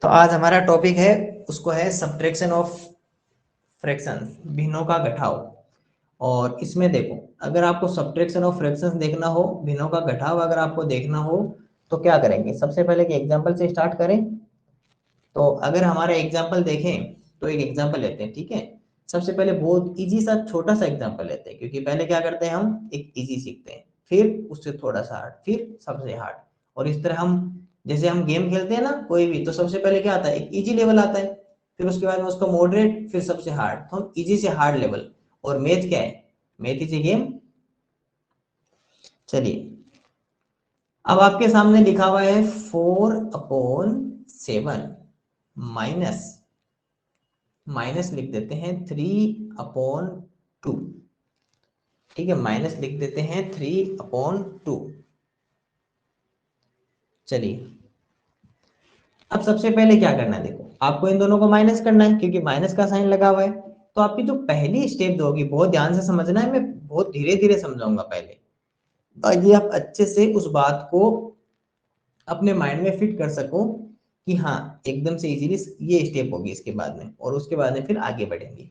तो आज हमारा टॉपिक है, उसको है सब्ट्रैक्शन ऑफ फ्रैक्शंस, भिन्नों का घटाव। और इसमें देखो, अगर आपको सब्ट्रैक्शन ऑफ फ्रैक्शंस देखना हो, भिन्नों का घटाव अगर आपको देखना हो, तो क्या करेंगे? सबसे पहले कि एग्जांपल से स्टार्ट करें। तो अगर हमारा एग्जांपल देखें तो एक एग्जांपल लेते हैं, ठीक है। सबसे पहले बहुत इजी सा छोटा सा एग्जांपल लेते हैं, क्योंकि पहले क्या करते हैं, हम एक इजी सीखते हैं, फिर उससे थोड़ा सा हार्ड, फिर सबसे हार्ड। और इस तरह हम, जैसे हम गेम खेलते हैं ना कोई भी, तो सबसे पहले क्या आता है, एक इजी लेवल आता है, फिर उसके बाद में उसका मॉडरेट, फिर सबसे हार्ड। तो हम इजी से हार्ड लेवल। और मैथ क्या है? Math is a game. चलिए, अब आपके सामने लिखा हुआ है 4/7 माइनस, माइनस लिख देते हैं 3/2। ठीक है, माइनस लिख देते हैं 3/2। चलिए, अब सबसे पहले क्या करना है, देखो आपको इन दोनों को माइनस करना है, क्योंकि माइनस का साइन लगा हुआ है। तो आपकी जो पहली स्टेप होगी, बहुत ध्यान से समझना है, मैं बहुत धीरे धीरे समझाऊंगा पहले, ताकि आप अच्छे से उस बात को अपने माइंड में फिट कर सको कि हाँ, एकदम से इजीली ये स्टेप होगी इसके बाद में, और उसके बाद में फिर आगे बढ़ेंगे।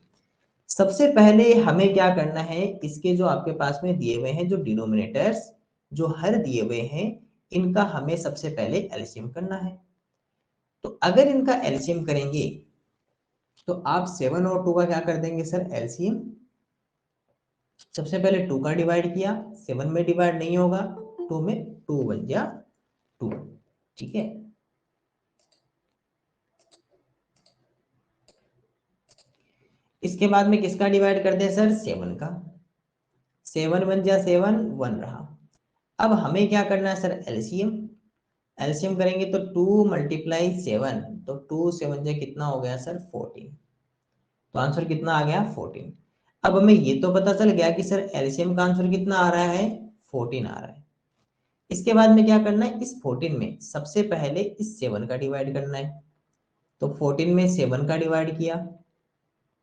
सबसे पहले हमें क्या करना है, इसके जो आपके पास में दिए हुए हैं जो डिनोमिनेटर्स, जो हर दिए हुए हैं, इनका हमें सबसे पहले एलसीएम करना है। तो अगर इनका एलसीएम करेंगे, तो आप 7 और 2 का क्या कर देंगे सर, एलसीएम। सबसे पहले 2 का डिवाइड किया, 7 में डिवाइड नहीं होगा, 2 में 2 बन गया 2। ठीक है, इसके बाद में किसका डिवाइड कर दें सर, 7 का। 7 बन गया 7, 1 रहा। अब हमें क्या करना है सर, एलसीएम। एलसीएम करेंगे तो 2 × 7, तो 2 7 जा कितना हो गया सर, 14। तो आंसर कितना आ गया, 14। अब हमें ये तो पता चल गया कि सर एलसीएम का आंसर कितना आ रहा है, 14 आ रहा है। इसके बाद में क्या करना है, इस 14 में सबसे पहले इस 7 का डिवाइड करना है। तो 14 में 7 का डिवाइड किया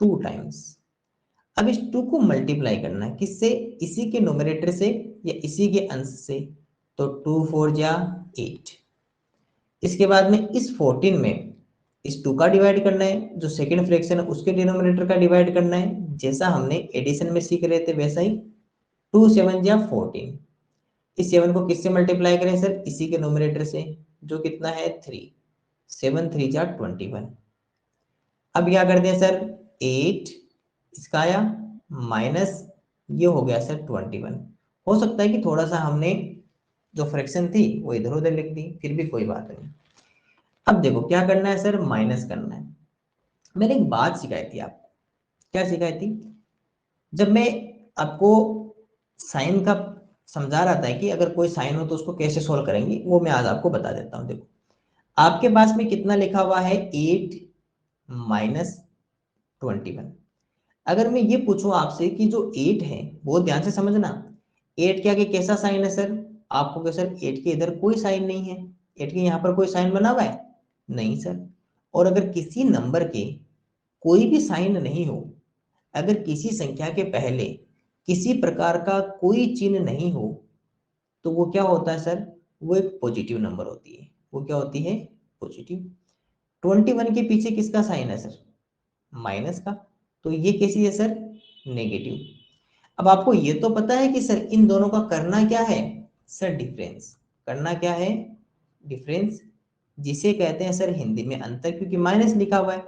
2 टाइम्स। अब इस 2 को मल्टीप्लाई करना है, किससे, इसी के नोमिनेटर से या इसी के अंश से। तो 2 4 जा 8। इसके बाद में इस 14 में इस 2 का डिवाइड करना है, जो सेकंड फ्रैक्शन है उसके डिनोमिनेटर का डिवाइड करना है, जैसा हमने एडिशन में सीख रहे थे वैसा ही। 2 7 जा 14। इस 7 को किससे मल्टीप्लाई करें सर, इसी के नोमिनेटर से, जो कितना है 3। 7 3 जा 21। अब क्या करते हैं सर, 8 इसका आया, माइनस ये हो गया सर 21। हो सकता है कि थोड़ा सा हमने जो फ्रैक्शन थी वो इधर उधर लिख दी, फिर भी कोई बात नहीं। अब देखो क्या करना है सर, माइनस करना है। मैंने एक बात सिखाई थी आपको, क्या सिखाई थी, जब मैं आपको साइन का समझा रहा था कि अगर कोई साइन हो तो उसको कैसे सोल्व करेंगे, वो मैं आज आपको बता देता हूँ। देखो, आपके पास में कितना लिखा हुआ है, 8 माइनस 21। अगर मैं ये पूछूं आपसे कि जो 8 है, बहुत ध्यान से समझना, 8 के आगे कैसा साइन है सर, आपको क्या सर, 8 के इधर कोई साइन नहीं है, 8 के यहाँ पर कोई साइन बना हुआ है, नहीं सर। और अगर किसी नंबर के कोई भी साइन नहीं हो, अगर किसी संख्या के पहले किसी प्रकार का कोई चिन्ह नहीं हो, तो वो क्या होता है सर, वो एक पॉजिटिव नंबर होती है। वो क्या होती है, पॉजिटिव। 21 के पीछे किसका साइन है सर, माइनस का, तो ये कैसी है सर, नेगेटिव। अब आपको ये तो पता है कि सर इन दोनों का करना क्या है सर, डिफरेंस। करना क्या है, डिफरेंस, जिसे कहते हैं सर हिंदी में अंतर, क्योंकि माइनस लिखा हुआ है।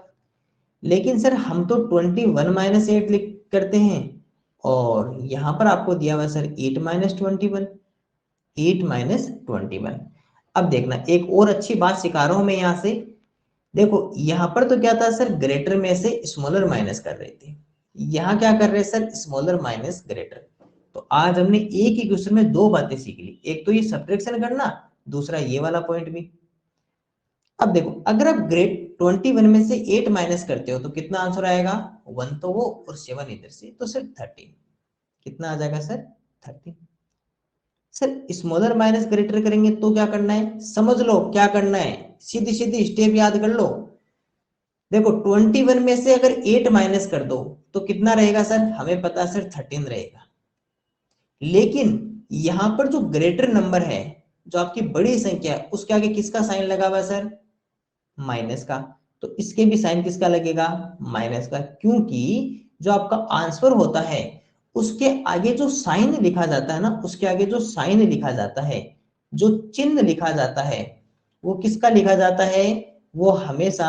लेकिन सर हम तो 21 - 8 लिख करते हैं, और यहां पर आपको दिया हुआ सर 8 - 21, 8 - 21। अब देखना, एक और अच्छी बात सिखा रहा हूं मैं यहाँ से। देखो यहां पर तो क्या था सर, ग्रेटर में से स्मॉलर माइनस कर रहे थे, यहाँ क्या कर रहे हैं सर, स्मॉलर माइनस ग्रेटर। तो आज हमने एक ही क्वेश्चन में दो बातें सीख ली, एक तो ये सब्ट्रैक्शन करना, दूसरा ये वाला पॉइंट भी। अब देखो, अगर आप ग्रेड 21 में से 8 माइनस करते हो तो कितना आंसर आएगा, 1 तो वो और 7 इधर से, तो सर 13। कितना आ जाएगा sir, 13। Sir smaller minus greater करेंगे तो क्या करना है, समझ लो क्या करना है, सीधी सीधी स्टेप याद कर लो। देखो 21 में से अगर 8 माइनस कर दो तो कितना रहेगा सर, हमें पता है सर 13 रहेगा। लेकिन यहां पर जो ग्रेटर नंबर है, जो आपकी बड़ी संख्या है, उसके आगे किसका साइन लगा हुआ है सर, माइनस का, तो इसके भी साइन किसका लगेगा, माइनस का, क्योंकि जो आपका आंसर होता है उसके आगे जो साइन लिखा जाता है ना, उसके आगे जो साइन लिखा जाता है, जो चिन्ह लिखा जाता है, वो किसका लिखा जाता है, वो हमेशा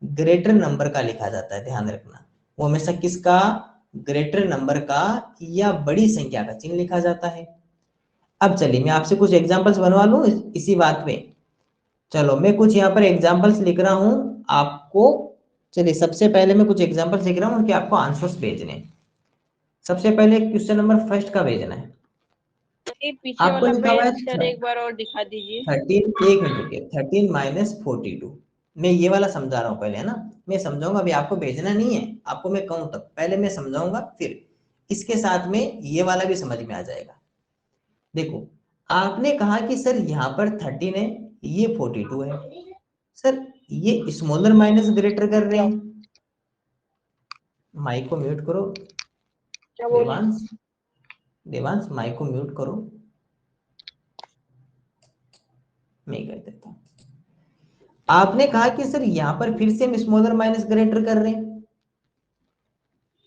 ग्रेटर नंबर का लिखा जाता है, ध्यान रखना, वो हमेशा किसका, ग्रेटर नंबर का या बड़ी संख्या का चिन्ह लिखा जाता है। अब चलिए मैं आपसे कुछ एग्जांपल्स बनवा लूं इसी बात पे। चलो मैं कुछ यहाँ पर एग्जांपल्स लिख रहा हूं आपको। चलिए सबसे पहले मैं कुछ एग्जांपल्स लिख रहा हूं, उनके आपको आंसर्स भेजने हैं। सबसे पहले क्वेश्चन नंबर फर्स्ट का भेजना है। पीछे आपको वाला लिखा हुआ पेज है सर एक बार और दिखा दीजिए। 13, एक मिनट रुकिए, 13 माइनस 42। मैं ये वाला समझा रहा हूँ पहले, है ना, मैं समझाऊंगा, अभी आपको भेजना नहीं है, आपको मैं कहूँ तब, पहले मैं समझाऊंगा, फिर इसके साथ में ये वाला भी समझ में आ जाएगा। देखो आपने कहा कि सर यहाँ पर 13 है, ये 42 है, सर ये स्मॉलर माइनस ग्रेटर कर रहे हैं। माइक को म्यूट करो क्या बोले? देवांश, देवांश माइक को म्यूट करो, मैं कर देता हूँ। आपने कहा कि सर यहाँ पर फिर से हम स्मॉलर माइनस ग्रेटर कर रहे हैं,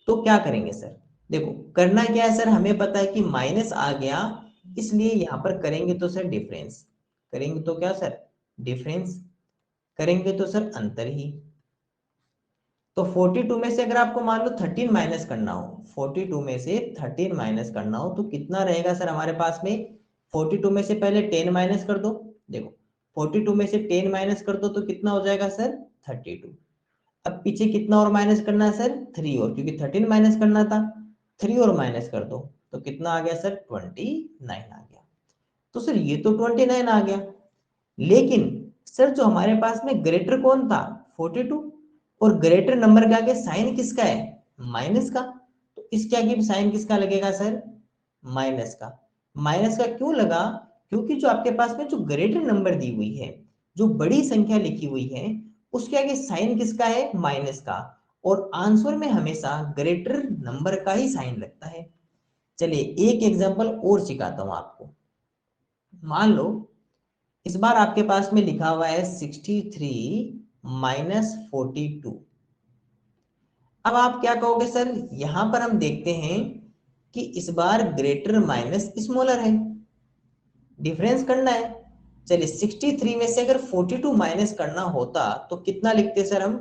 तो क्या करेंगे सर, देखो करना क्या है सर, हमें पता है कि माइनस आ गया, इसलिए यहाँ पर करेंगे तो सर डिफरेंस, करेंगे तो क्या सर, डिफरेंस, करेंगे तो सर अंतर ही। तो 42 में से अगर आपको मान लो 13 माइनस करना हो, 42 में से 13 माइनस करना हो तो कितना रहेगा सर हमारे पास में, 42 में से पहले 10 माइनस कर दो, देखो 42 में से 10 माइनस कर दो तो कितना हो जाएगा सर 32। अब पीछे कितना और माइनस करना है सर, 3 और, क्योंकि 13 माइनस करना था, 3 और माइनस कर दो तो कितना आ गया सर 29 आ गया। तो सर ये तो 29 आ गया, लेकिन सर जो हमारे पास में ग्रेटर कौन था, 42, और ग्रेटर नंबर के आगे साइन किसका है, माइनस का, तो इसके आगे भी साइन किसका लगेगा सर, माइनस का। माइनस का क्यों लगा, क्योंकि जो आपके पास में जो ग्रेटर नंबर दी हुई है, जो बड़ी संख्या लिखी हुई है, उसके आगे साइन किसका है, माइनस का, और आंसर में हमेशा ग्रेटर नंबर का ही साइन लगता है। चलिए एक एग्जांपल और सिखाता हूं आपको। मान लो इस बार आपके पास में लिखा हुआ है 63 माइनस 42। अब आप क्या कहोगे सर, यहां पर हम देखते हैं कि इस बार ग्रेटर माइनस स्मॉलर है, डिफरेंस करना है। चलिए 63 में से अगर 42 माइनस करना होता तो कितना लिखते सर हम,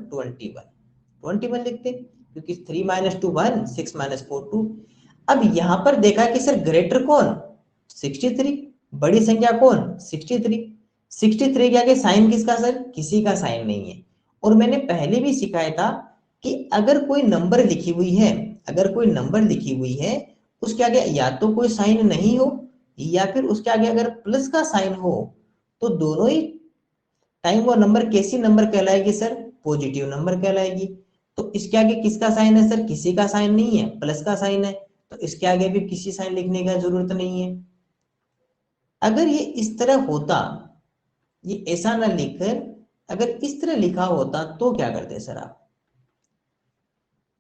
21 लिखते, क्योंकि 3 माइनस 2 1, 6 माइनस 4 2। अब यहां पर देखा कि सर ग्रेटर कौन, 63, बड़ी संख्या कौन 63, 63 के आगे साइन किसका सर, किसी का साइन नहीं है। और मैंने पहले भी सिखाया था कि अगर कोई नंबर लिखी हुई है, अगर कोई नंबर लिखी हुई है, उसके आगे या तो कोई साइन नहीं हो या फिर उसके आगे अगर प्लस का साइन हो, तो दोनों ही टाइम वो नंबर कैसी नंबर कहलाएगी सर, पॉजिटिव नंबर कहलाएगी। तो इसके आगे किसका साइन है सर, किसी का साइन नहीं है, प्लस का साइन है, तो इसके आगे भी किसी साइन लिखने का जरूरत नहीं है। अगर ये इस तरह होता, ये ऐसा ना लिखकर अगर इस तरह लिखा होता तो क्या करते सर आप,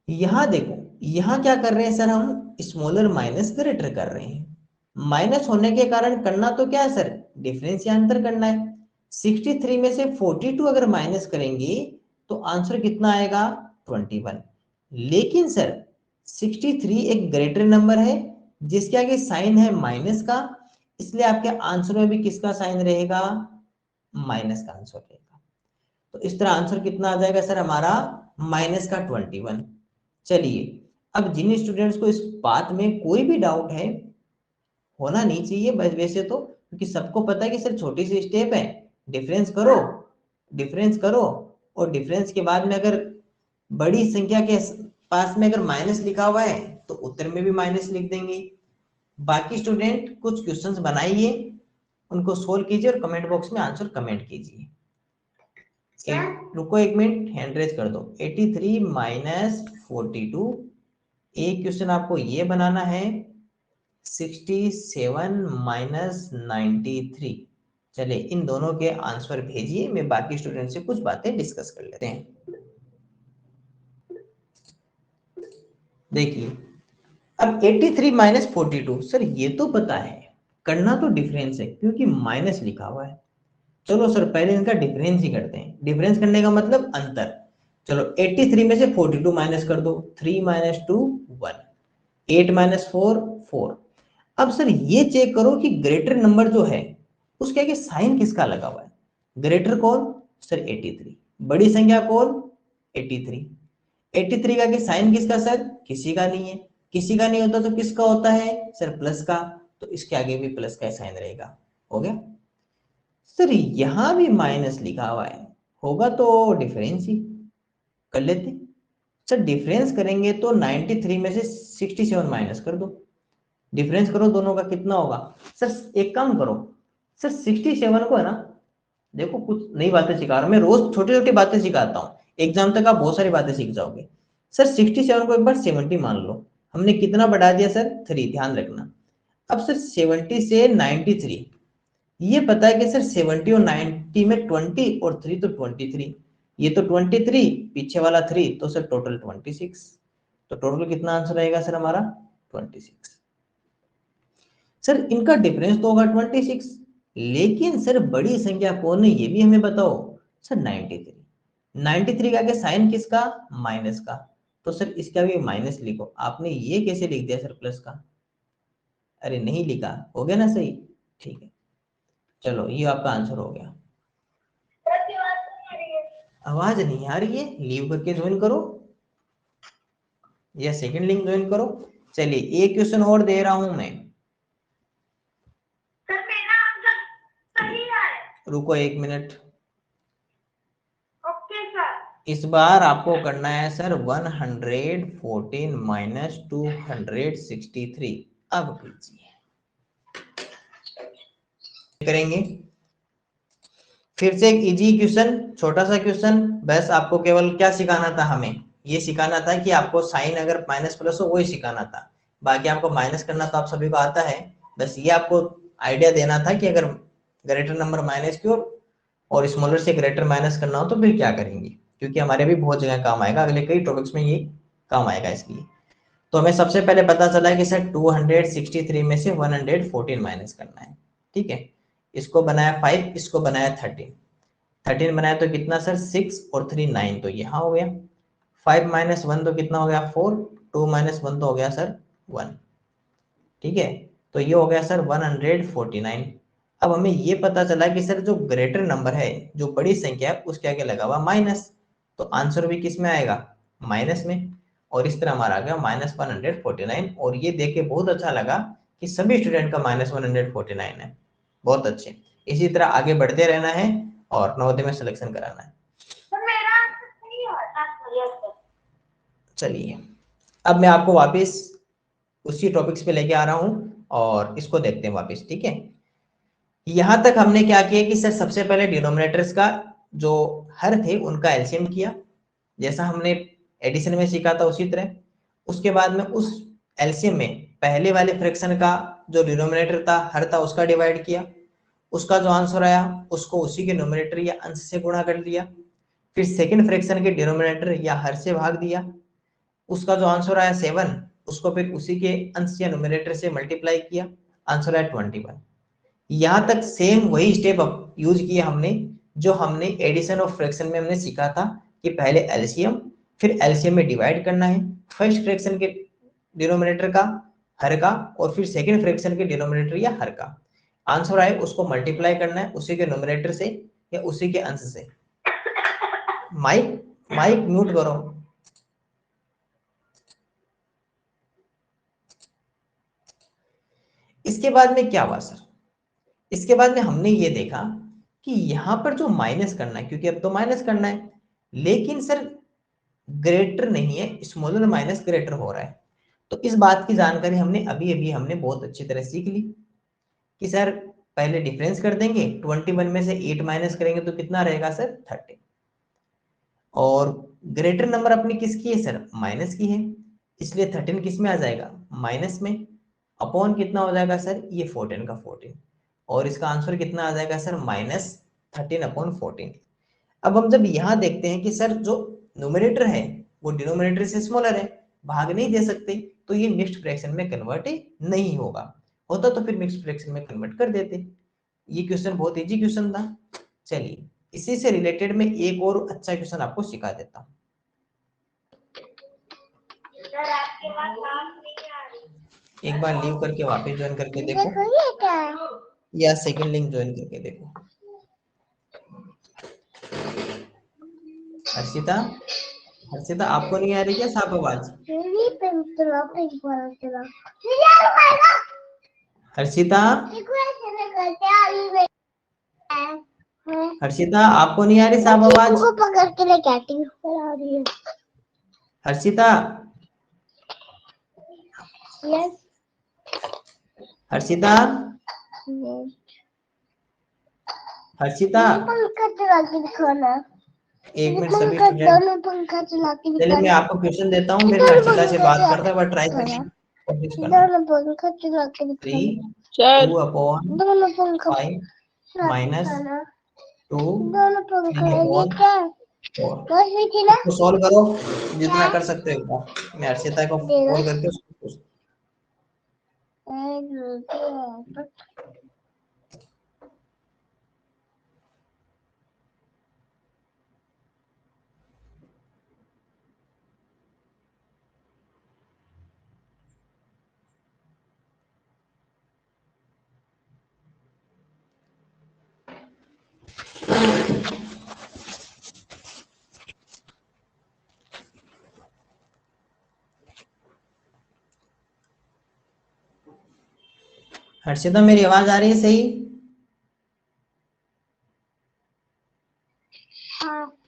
यहां देखो, यहां क्या कर रहे हैं सर, हम स्मॉलर माइनस ग्रेटर कर रहे हैं, माइनस होने के कारण करना तो क्या है सर, डिफरेंस या अंतर करना है। 63 में से 42 अगर माइनस करेंगे तो आंसर कितना आएगा, 21। लेकिन सर 63 एक ग्रेटर नंबर है जिसके आगे साइन है माइनस का, इसलिए आपके आंसर में भी किसका साइन रहेगा, माइनस का आंसर रहेगा। तो इस तरह आंसर कितना आ जाएगा सर हमारा, माइनस का 21। चलिए अब जिन स्टूडेंट्स को इस बात में कोई भी डाउट है, होना नहीं चाहिए बस वैसे तो, क्योंकि सबको पता है कि सर छोटी सी स्टेप है, डिफरेंस करो, डिफरेंस करो, और डिफरेंस के बाद में अगर बड़ी संख्या के पास में अगर माइनस लिखा हुआ है तो उत्तर में भी माइनस लिख देंगे। बाकी स्टूडेंट कुछ क्वेश्चंस बनाइए, उनको सोल्व कीजिए और कमेंट बॉक्स में आंसर कमेंट कीजिए। रुको एक मिनट, हैंड रेज कर दो। 83 माइनस 42, एक क्वेश्चन आपको ये बनाना है 67 माइनस 93। चलिए इन दोनों के आंसर भेजिए, मैं बाकी स्टूडेंट से कुछ बातें डिस्कस कर लेते हैं। देखिए अब 83 माइनस 42, सर ये तो पता है, करना तो डिफरेंस है क्योंकि माइनस लिखा हुआ है, चलो सर पहले इनका डिफरेंस ही करते हैं। डिफरेंस करने का मतलब अंतर। चलो 83 में से 42 माइनस कर दो, 3 माइनस 2 1, 8 माइनस 4 4। अब सर ये चेक करो कि ग्रेटर नंबर जो है उसके आगे साइन किसका लगा हुआ है। ग्रेटर कौन सर 83, बड़ी संख्या कौन 83। 83 का आगे साइन किसका सर, किसी का नहीं है। किसी का नहीं होता तो किसका होता है सर, प्लस का। तो इसके आगे भी प्लस का साइन रहेगा। हो गया सर, यहां भी माइनस लिखा हुआ है, होगा तो डिफरेंस ही कर लेते। सर डिफरेंस करेंगे तो 93 में से 67 माइनस कर दो, डिफरेंस करो दोनों का कितना होगा। सर एक काम करो सर, 67 को है ना, देखो कुछ नई बातें सिखा रहा हूं मैं, रोज छोटी छोटी बातें सिखाता हूँ, एग्जाम तक आप बहुत सारी बातें सीख जाओगे। सर 67 को एक बार 70 मान लो, हमने कितना बढ़ा दिया सर 3, ध्यान रखना। अब सर 70 से 93, ये पता है कि सर 70 और 90 में 20 और 3 तो 23, ये तो 23, पीछे वाला 3 तो सर टोटल 26। तो टोटल कितना आंसर रहेगा सर हमारा 26। सर इनका डिफरेंस तो होगा 26, लेकिन सर बड़ी संख्या कौन है ये भी हमें बताओ। सर 93, 93 का आगे साइन किसका, माइनस का। तो सर इसका भी माइनस लिखो। आपने ये कैसे लिख दिया सर प्लस का, अरे नहीं लिखा, हो गया ना सही, ठीक है। चलो ये आपका आंसर हो गया। आवाज नहीं आ रही है, लीव करके ज्वाइन करो या सेकंड लिंक ज्वाइन करो। चलिए एक क्वेश्चन और दे रहा हूं मैं, सर मेरा आंसर सही है। रुको 1 मिनट। Okay sir. इस बार आपको करना है सर 114 माइनस 263। अब कीजिए, करेंगे फिर से एक इजी क्वेश्चन, छोटा सा क्वेश्चन। बस आपको केवल क्या सिखाना था, हमें ये सिखाना था कि आपको साइन अगर माइनस प्लस हो वही सिखाना था। बाकी आपको माइनस करना तो आप सभी को आता है, बस ये आपको आइडिया देना था कि अगर ग्रेटर नंबर माइनस की और स्मॉलर से ग्रेटर माइनस करना हो तो फिर क्या करेंगे, क्योंकि हमारे भी बहुत जगह काम आएगा, अगले कई टॉपिक्स में ये काम आएगा इसलिए। तो हमें सबसे पहले पता चला कि सर 263 में से 114 माइनस करना है, ठीक है। इसको बनाया 5, इसको बनाया 13, 13 बनाया तो कितना सर 6 और 3 9, तो यहाँ हो गया। 5 माइनस 1 तो कितना हो गया 4, 2 माइनस 1 तो हो गया सर 1, ठीक है। तो ये हो गया सर 149। अब हमें ये पता चला कि सर जो ग्रेटर नंबर है, जो बड़ी संख्या है, उसके आगे लगा हुआ माइनस, तो आंसर भी किस में आएगा, माइनस में। और इस तरह हमारा आ गया -149। और ये देख के बहुत अच्छा लगा कि सभी स्टूडेंट का -149 है, बहुत अच्छे। इसी तरह आगे बढ़ते रहना है और नवोदय में सिलेक्शन कराना है। सर मेरा आंसर सही है। चलिए अब मैं आपको वापस उसी टॉपिक्स पे लेके आ रहा हूं और इसको देखते हैं वापस, ठीक है। यहां तक हमने क्या किया कि सर सबसे पहले डिनोमिनेटर्स का जो हर थे उनका एलसीएम किया, जैसा हमने एडिशन में सीखा था उसी तरह। उसके बाद में उस एलसीएम में पहले वाले फ्रैक्शन का जो डिनोमिनेटर था हर था उसका डिवाइड किया, उसका जो आंसर आया उसको उसी के नोमिनेटर या अंश से गुणा कर दिया। फिर सेकंड फ्रैक्शन के डिनोमिनेटर या हर से भाग दिया, उसका जो आंसर आया 7, उसको फिर उसी के अंश या नोमिनेटर से मल्टीप्लाई किया, आंसर आया 21। यहां तक सेम वही स्टेप यूज किया हमने जो हमने एडिशन ऑफ फ्रैक्शन में हमने सीखा था कि पहले एलसीएम फिर एलसीएम में डिवाइड करना है, फर्स्ट फ्रैक्शन के डिनोमिनेटर का हर का और फिर सेकंड फ्रैक्शन के डिनोमिनेटर या हर का, आंसर आए उसको मल्टीप्लाई करना है उसी के नोमिनेटर से या उसी के अंश से। माइक माइक म्यूट करो। इसके बाद में क्या हुआ सर, इसके बाद में हमने ये देखा कि यहां पर जो माइनस करना है, क्योंकि अब तो माइनस करना है, लेकिन सर ग्रेटर नहीं है, स्मॉलर माइनस ग्रेटर हो रहा है। तो इस बात की जानकारी हमने अभी अभी हमने बहुत अच्छी तरह सीख ली कि सर पहले डिफरेंस कर देंगे, 21 में से 8 माइनस करेंगे तो कितना रहेगा सर 30। और ग्रेटर नंबर अपनी किसकी है सर, माइनस की है, इसलिए 13 किस में आ जाएगा, माइनस में। अपॉन कितना हो जाएगा सर, ये 14 का 14, और इसका आंसर कितना आ जाएगा सर -13/14। अब हम जब यहाँ देखते हैं कि सर जो न्यूमरेटर है वो डिनोमिनेटर से स्मॉलर है, भाग नहीं दे सकते, तो ये मिक्स्ड फ्रैक्शन में कन्वर्ट नहीं होगा, होता तो फिर मिक्स्ड फ्रैक्शन में कन्वर्ट कर देते। ये क्वेश्चन बहुत इजी क्वेश्चन था। चलिए इसी से रिलेटेड में एक और अच्छा क्वेश्चन आपको सिखा देता हूँ। सर आपके पास आवाज नहीं आ रही। एक बार लीव करके वापस ज्वाइन करके देखो या सेकंड लिंक ज्वाइन करके देखो। हर्षिता, हर्षिता आपको नहीं आ रही क्या साफ आवाज? हर्षिता, हर्षिता आपको नहीं आ रही साफ आवाज? पकड़ के लेके आती हूँ। हर्षिता, यस हर्षिता, हर्षिता, पंखा चला के दिखाना। एक मिनट सभी स्टूडेंट, पंखा चला के चलिए मैं आपको क्वेश्चन देता हूँ, फिर मैं हर्षिता से बात करता हूँ, ट्राई करना कोशिश करना। पंखा चला के 3 सर 2/5 माइनस 2 दोनों पंखा 3/4 बस भी थी ना। इसको सॉल्व करो जितना कर सकते हो एक बार। मैं हर्षिता को कॉल करके उसको पूछता हूँ। हर्षिता मेरी आवाज आ रही है सही? हाँ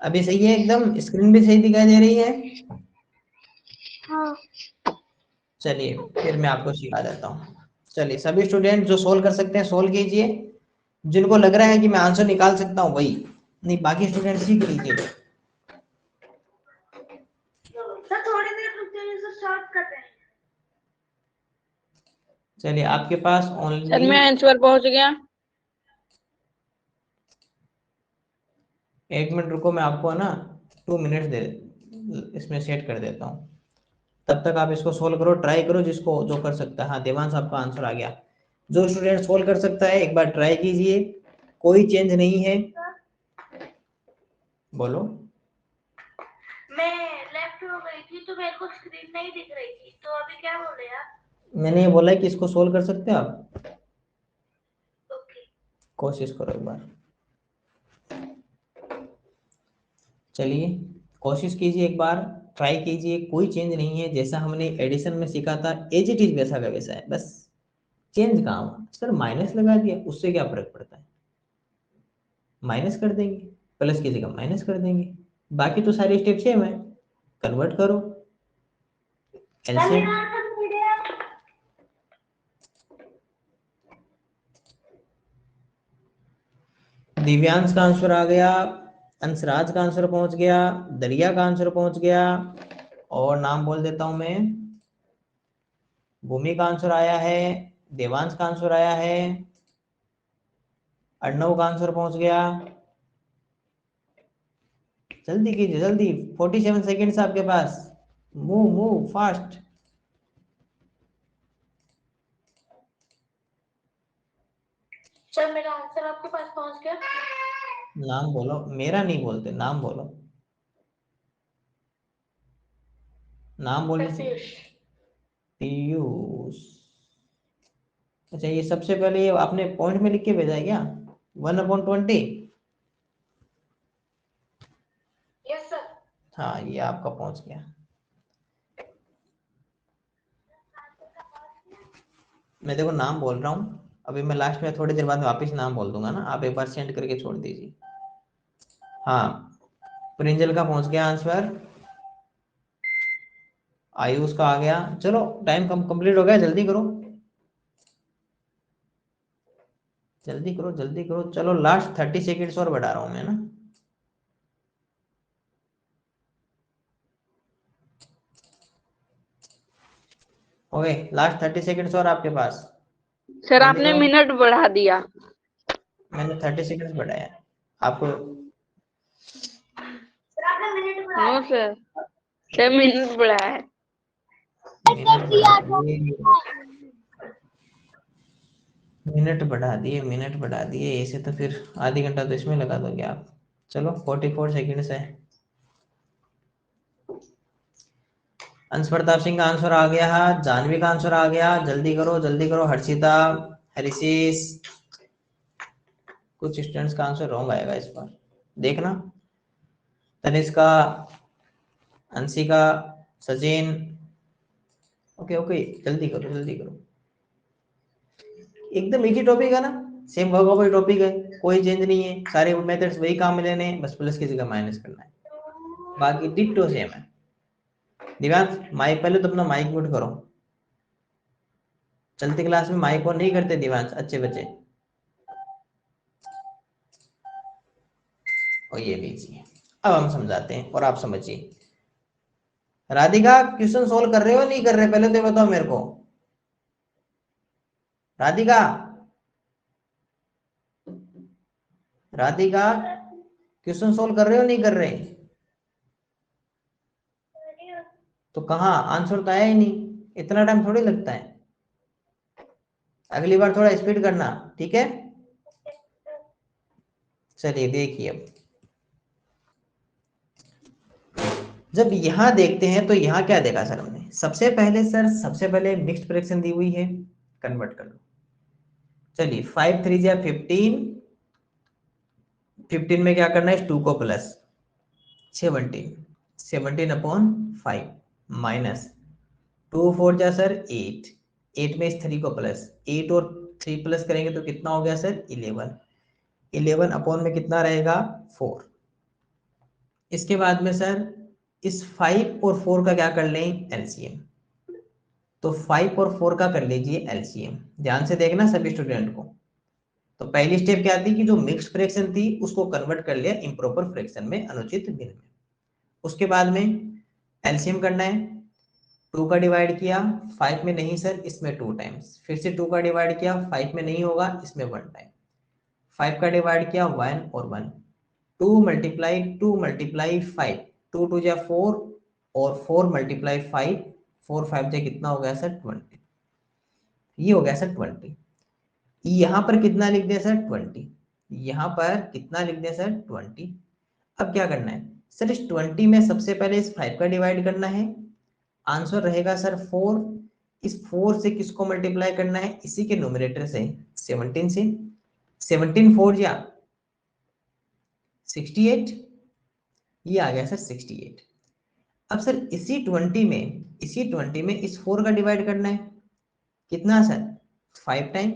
अभी सही है एकदम, स्क्रीन भी सही दिखाई दे रही है? हाँ चलिए फिर मैं आपको सिखा देता हूँ। चलिए सभी स्टूडेंट जो सोल्व कर सकते हैं सोल्व कीजिए, जिनको लग रहा है कि मैं आंसर निकाल सकता हूँ वही, नहीं बाकी स्टूडेंट सीख लीजिए। सर थोड़ी देर रुक जाइए सर, शॉर्ट कर रहे हैं। चलिए आपके पास सर ओनली मैं आंसर पहुंच गया। 1 मिनट रुको, मैं आपको ना 2 मिनट दे इसमें सेट कर देता हूँ, तब तक आप इसको सोल्व करो, ट्राई करो जिसको जो कर सकता है। हाँ देवांश आपका आंसर आ गया। जो स्टूडेंट सोल्व कर सकता है एक बार ट्राई कीजिए, कोई चेंज नहीं है। बोलो। मैं लेफ्ट हो गई थी तो मेरे को स्क्रीन नहीं दिख रही थी, तो अभी क्या बोले आप? मैंने ये बोला है कि इसको सोल्व कर सकते हो आप, ओके कोशिश करो एक बार। चलिए कोशिश कीजिए एक बार, ट्राई कीजिए, कोई चेंज नहीं है, जैसा हमने एडिशन में सीखा था एज इट इज वैसा का वैसा है, बस चेंज कहाँ हुआ? सर माइनस लगा दिया उससे क्या फर्क पड़ता है, माइनस कर देंगे, प्लस की जगह माइनस कर देंगे, बाकी तो सारे स्टेप सेम है। कन्वर्ट करो एलसीएम। दिव्यांश का आंसर आ गया, अंशराज का आंसर पहुंच गया, दरिया का आंसर पहुंच गया, और नाम बोल देता हूं मैं, भूमि का आंसर आया है, देवांश का आंसर आया है, अर्णव का आंसर पहुंच गया। जल्दी कीजिए जल्दी, 47 सेकेंड्स आपके पास, मूव मूव फास्ट। सर मेरा आंसर आपके पास पहुंच गया। नाम बोलो, मेरा नहीं बोलते, नाम बोलो, नाम बोलने से। पीयूष, अच्छा ये सबसे पहले ये आपने पॉइंट में लिख के भेजा है क्या? 1/20? Yes sir. हाँ ये आपका पहुंच गया। मैं देखो नाम बोल रहा हूँ, अभी मैं लास्ट में थोड़ी देर बाद में वापिस नाम बोल दूंगा ना, आप एक बार सेंड करके छोड़ दीजिए। हाँ प्रिंजल का पहुंच गया आंसर, आयुष का आ गया। चलो टाइम कम कंप्लीट हो गया, जल्दी करो जल्दी करो जल्दी करो। चलो लास्ट 30 सेकेंड्स और बढ़ा रहा हूं मैं ना। ओके लास्ट 30 सेकेंड्स और आपके पास, सर जल्दी आपने करो। मिनट बढ़ा दिया। मैंने 30 सेकेंड्स बढ़ाया आपको। सर आपने मिनट बढ़ा नो सर, 6 मिनट बढ़ा है। मिनट बढ़ा दिए। मिनट बढ़ा दिए ऐसे तो फिर आधी घंटा तो इसमें लगा दोगे आप। चलो 44 सेकेंड्स है। अंश प्रताप सिंह का आंसर आ गया, जानवी का आंसर आ गया, जल्दी करो हर्षिता, हरीशीष। कुछ स्टूडेंट्स का आंसर रॉन्ग आएगा इस बार, देखना। तनिष्का, अंशिका, सचिन। ओके ओके, जल्दी करो। एकदम इजी टॉपिक है ना, सेम वही टॉपिक है, कोई चेंज नहीं है, सारे मेथड्स वही काम में लेने हैं, बस प्लस की जगह माइनस करना है, बाकी डिट्टो सेम है। दिव्यांश माइक, पहले तो अपना माइक म्यूट करो, चलती क्लास में माइक ऑन नहीं करते दिव्यांश, अच्छे बच्चे। और ये लीजिए, अब हम समझाते हैं और आप समझिए। राधिका क्वेश्चन सोल्व कर रहे हो नहीं कर रहे, पहले तो बताओ मेरे को। राधिका, राधिका क्वेश्चन सोल्व कर रहे हो नहीं कर रहे? तो कहाँ, आंसर तो आया ही नहीं, इतना टाइम थोड़ी लगता है। अगली बार थोड़ा स्पीड करना, ठीक है। चलिए देखिए, अब जब यहां देखते हैं तो यहां क्या देखा सर हमने, सबसे पहले मिक्स्ड फ्रैक्शन दी हुई है, कन्वर्ट कर लो। चलिए 5 3 जा 15, 15 में क्या करना है, 2 को प्लस 17, 17 अपॉन 5 माइनस 2 4 जा सर 8, 8 में इस 3 को प्लस, 8 और 3 प्लस करेंगे तो कितना हो गया सर 11, 11 अपॉन में कितना रहेगा 4। इसके बाद में सर इस 5 और 4 का क्या कर लें एलसीएम, तो 5 और 4 का कर लीजिए एलसीएम, ध्यान से देखना सभी स्टूडेंट को। तो पहली स्टेप क्या थी कि जो मिक्स्ड फ्रैक्शन थी उसको कन्वर्ट कर लिया इम्प्रॉपर फ्रैक्शन में, अनुचित भिन्न में। उसके बाद में एलसीएम करना है, 2 का डिवाइड किया 5 में नहीं सर, इसमें 2 टाइम्स, फिर से 2 का डिवाइड किया 5 में नहीं होगा, इसमें 1 टाइम, 5 का डिवाइड किया 1 और 1, 2 मल्टीप्लाई 5, 2 2 जा 4 और 4 मल्टीप्लाई 5, 4 5 जा कितना हो गया सर 20, ये हो गया सर 20। यहां पर कितना लिख दिया सर 20, यहां पर कितना लिख दिया सर 20। अब क्या करना है सर, इस 20 में सबसे पहले इस 5 का डिवाइड करना है, आंसर रहेगा सर 4, इस 4 से किसको मल्टीप्लाई करना है, इसी के न्यूमरेटर से 17 से, 17 4 जा 68, ये आ गया सर 68। अब सर इसी 20 में इस 4 का डिवाइड करना है, कितना सर 5 टाइम,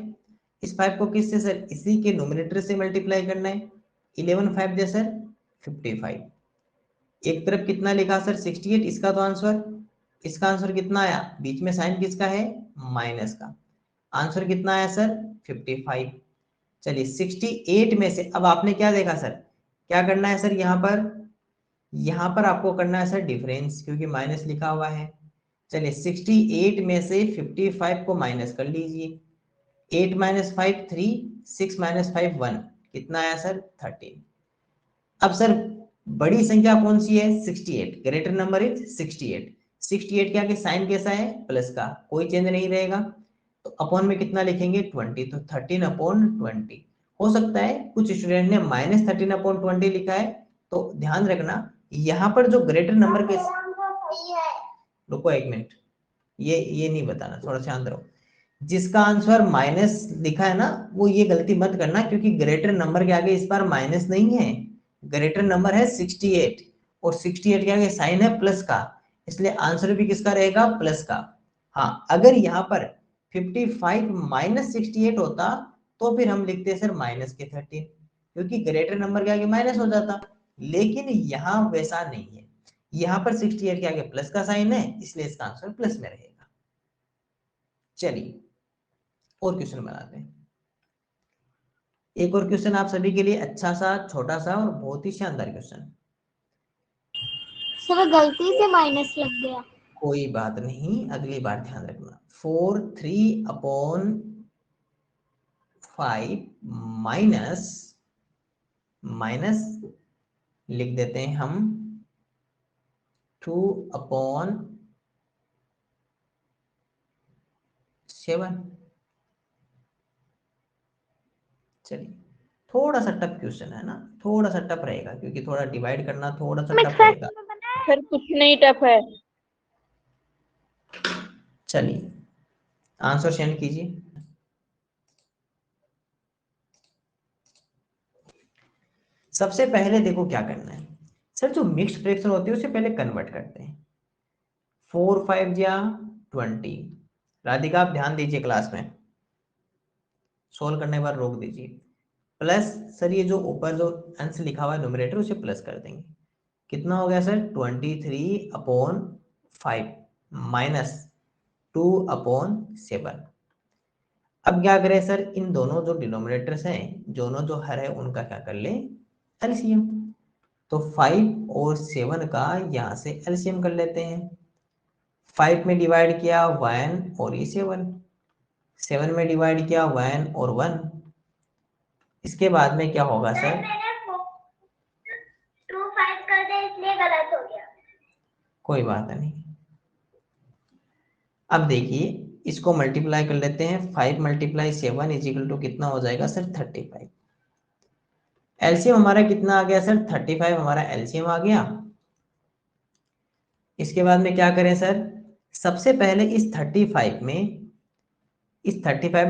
इस 5 को किससे सर, इसी के न्यूमरेटर से मल्टीप्लाई करना है, 11 5 दे सर 55, एक तरफ कितना लिखा सर 68, इसका तो आंसर, इसका आंसर कितना आया, बीच में साइन किसका है माइनस का, आंसर कितना आया सर 55। चलिए 68 में से अब आपने क्या देखा सर, क्या करना है सर, यहाँ पर आपको करना है सर डिफरेंस, क्योंकि माइनस लिखा हुआ है। चलिए 68 में से 55 को माइनस कर लीजिए, 8 माइनस 5 3, 6 माइनस 5 1, कितना आया सर 13। अब सर बड़ी संख्या कौन सी है 68, ग्रेटर नंबर इज 68, 68 के आगे साइन कैसा है प्लस का, कोई चेंज नहीं रहेगा, तो अपॉन में कितना लिखेंगे 20, तो 13 अपॉन 20। हो सकता है कुछ स्टूडेंट ने माइनस 13 अपॉन 20 लिखा है, तो ध्यान रखना यहाँ पर जो ग्रेटर नंबर के, रुको एक मिनट, ये नहीं बताना, थोड़ा शांत रहो। जिसका आंसर माइनस लिखा है ना, वो ये गलती मत करना, क्योंकि ग्रेटर नंबर के आगे इस बार माइनस नहीं है, ग्रेटर नंबर है 68 और 68 के आगे साइन है प्लस का, इसलिए आंसर भी किसका रहेगा प्लस का। हाँ अगर यहाँ पर 55 माइनस 68 होता तो फिर हम लिखते सर माइनस के 13, क्योंकि ग्रेटर नंबर के आगे माइनस हो जाता, लेकिन यहाँ वैसा नहीं है, यहाँ पर 68 के आगे प्लस का साइन है, इसलिए इसका आंसर प्लस में रहेगा। चलिए और क्वेश्चन बनाते हैं, एक और क्वेश्चन आप सभी के लिए, अच्छा सा छोटा सा और बहुत ही शानदार क्वेश्चन। सर गलती से माइनस लग गया। कोई बात नहीं, अगली बार ध्यान रखना। 4 3 अपॉन 5 माइनस, माइनस लिख देते हैं हम 2 अपॉन 7, चलिए, थोड़ा सा टफ क्वेश्चन है ना, थोड़ा सा टफ रहेगा क्योंकि थोड़ा डिवाइड करना थोड़ा सा टफ रहेगा। सर कुछ नहीं टफ है। चलिए आंसर सेंड कीजिए। सबसे पहले देखो क्या करना है सर, जो मिक्स्ड फ्रैक्शन होती है उसे पहले कन्वर्ट करते हैं। 4 5 या 20। राधिका आप ध्यान दीजिए क्लास में, सोल्व करने के बाद रोक दीजिए। प्लस सर ये जो ऊपर जो अंश लिखा हुआ है न्यूमरेटर उसे प्लस कर देंगे। कितना हो गया सर 23/5 माइनस 2/7। अब क्या करें सर, इन दोनों जो डिनोमिनेटर्स हैं, दोनों जो हर है उनका क्या कर ले एलसीएम। तो 5 और 7 का यहां से एलसीएम कर लेते हैं। 5 में डिवाइड किया 1 और ये 7 में डिवाइड किया 1 और 1। इसके बाद में क्या होगा सर, मैंने 2 5 कर दिया इसलिए गलत हो गया। कोई बात नहीं। अब देखिए इसको मल्टीप्लाई कर लेते हैं। 5 × 7 इजिकल टू कितना हो जाएगा सर 35। एलसीएम हमारा कितना आ गया सर 35 हमारा एलसीएम आ गया। इसके बाद में क्या करें सर, सबसे पहले इस 35 में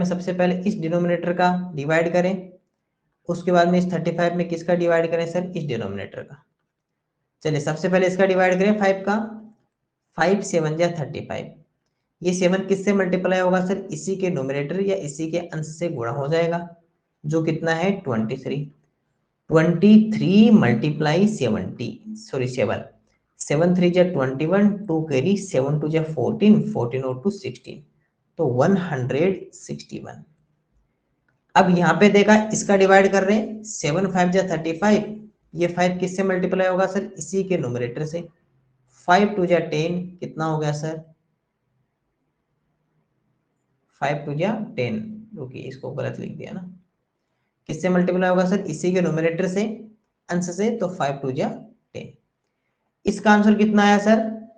सबसे पहले इस डिनोमिनेटर का डिवाइड करें। उसके बाद में इस 35 में किसका डिवाइड करें सर, इस डिनोमिनेटर का। चलिए सबसे पहले इसका डिवाइड करें 5 का। 5 7 या 35। ये 7 किससे मल्टीप्लाई होगा सर, इसी के न्यूमरेटर या इसी के अंश से गुणा हो जाएगा, जो कितना है 23। 23 × 70 सॉरी 7 7 3 जा 21, 2 कैरी 7 2 जा 14, 14 और 2 16, तो 161। अब यहाँ पे देखा इसका डिवाइड कर रहे हैं 7 5 जा 35। ये 5 किससे मल्टीप्लाई होगा सर, इसी के न्यूमरेटर से। 5 2 जा 10 कितना हो गया सर, 5 2 जा 10। रुकिए इसको गलत लिख दिया ना, किससे मल्टीप्लाई होगा सर, इसी के न्यूमरेटर से अंश से, तो 5 2 जा 10। इसका आंसर कितना आया सर,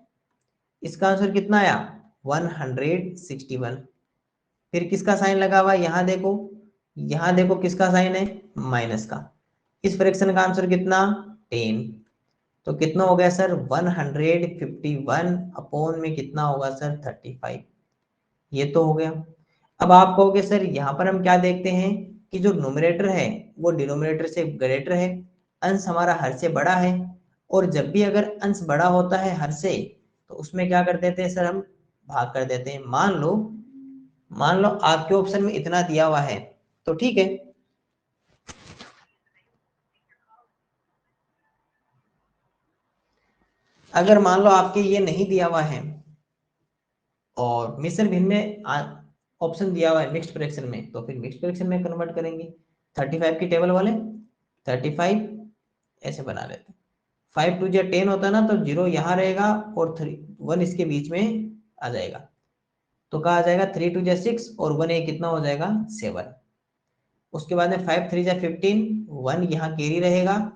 इसका आंसर कितना आया 161। फिर किसका साइन लगा हुआ है, यहां देखो किसका साइन है, माइनस का। इस फ्रैक्शन का आंसर कितना 10। तो कितना हो गया सर 151 अपॉन में कितना होगा सर 35। ये तो हो गया। अब आप कहोगे सर यहाँ पर हम क्या देखते हैं कि जो न्यूमरेटर है वो डिनोमिनेटर से ग्रेटर है, अंश हमारा हर से बड़ा है। और जब भी अगर अंश बड़ा होता है हर से, तो उसमें क्या कर देते हैं सर, हम भाग कर देते हैं। मान लो आपके ऑप्शन में इतना दिया हुआ है तो ठीक है। अगर मान लो आपके ये नहीं दिया हुआ है और मिश्र भिन्न में ऑप्शन दिया हुआ है मिक्स्ड फ्रैक्शन में, तो फिर मिक्स्ड फ्रैक्शन में कन्वर्ट करेंगे। 35 की टेबल वाले 35 ऐसे बना लेते हैं। 5 2 जा 10 होता है ना, तो 0 यहाँ रहेगा और 1 इसके बीच में आ जाएगा, तो कहा जाएगा 3 2 जा 6 और 1 ये कितना हो जाएगा 7। उसके बाद में 5 3 जा 15, 1 यहाँ कैरी रहेगा